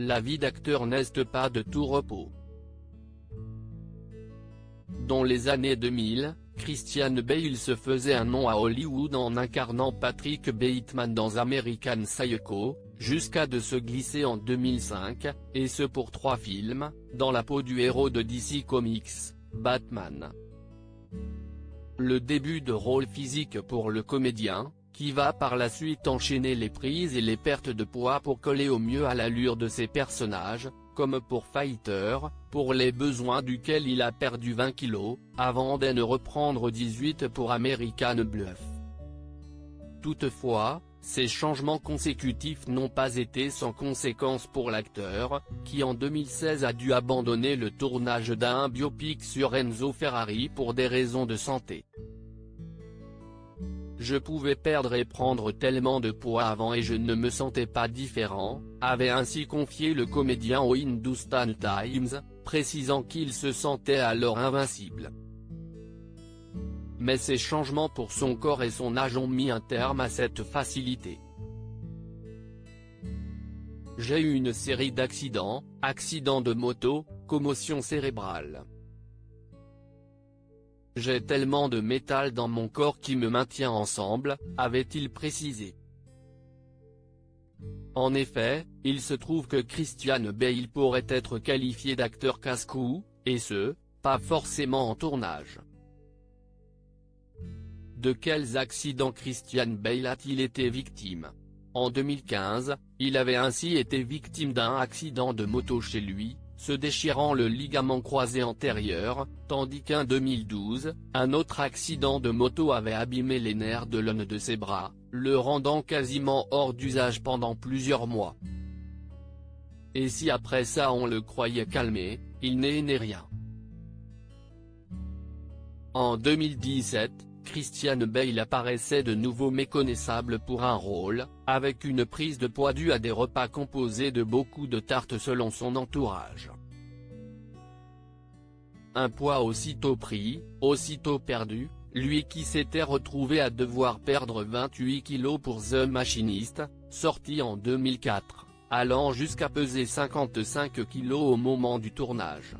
La vie d'acteur n'est pas de tout repos. Dans les années 2000, Christian Bale se faisait un nom à Hollywood en incarnant Patrick Bateman dans American Psycho, jusqu'à de se glisser en 2005, et ce pour 3 films, dans la peau du héros de DC Comics, Batman. Le début de rôle physique pour le comédien, qui va par la suite enchaîner les prises et les pertes de poids pour coller au mieux à l'allure de ses personnages, comme pour Fighter, pour les besoins duquel il a perdu 20 kilos, avant d'en reprendre 18 pour American Bluff. Toutefois, ces changements consécutifs n'ont pas été sans conséquences pour l'acteur, qui en 2016 a dû abandonner le tournage d'un biopic sur Enzo Ferrari pour des raisons de santé. Je pouvais perdre et prendre tellement de poids avant et je ne me sentais pas différent, avait ainsi confié le comédien au Hindustan Times, précisant qu'il se sentait alors invincible. Mais ces changements pour son corps et son âge ont mis un terme à cette facilité. J'ai eu une série d'accidents, accidents de moto, commotion cérébrale. J'ai tellement de métal dans mon corps qui me maintient ensemble, avait-il précisé. En effet, il se trouve que Christian Bale pourrait être qualifié d'acteur casse-cou, et ce, pas forcément en tournage. De quels accidents Christian Bale a-t-il été victime? En 2015, il avait ainsi été victime d'un accident de moto chez lui, se déchirant le ligament croisé antérieur, tandis qu'en 2012, un autre accident de moto avait abîmé les nerfs de l'un de ses bras, le rendant quasiment hors d'usage pendant plusieurs mois. Et si après ça on le croyait calmé, il n'est rien. En 2017, Christian Bale apparaissait de nouveau méconnaissable pour un rôle, avec une prise de poids due à des repas composés de beaucoup de tartes selon son entourage. Un poids aussitôt pris, aussitôt perdu, lui qui s'était retrouvé à devoir perdre 28 kilos pour The Machinist, sorti en 2004, allant jusqu'à peser 55 kilos au moment du tournage.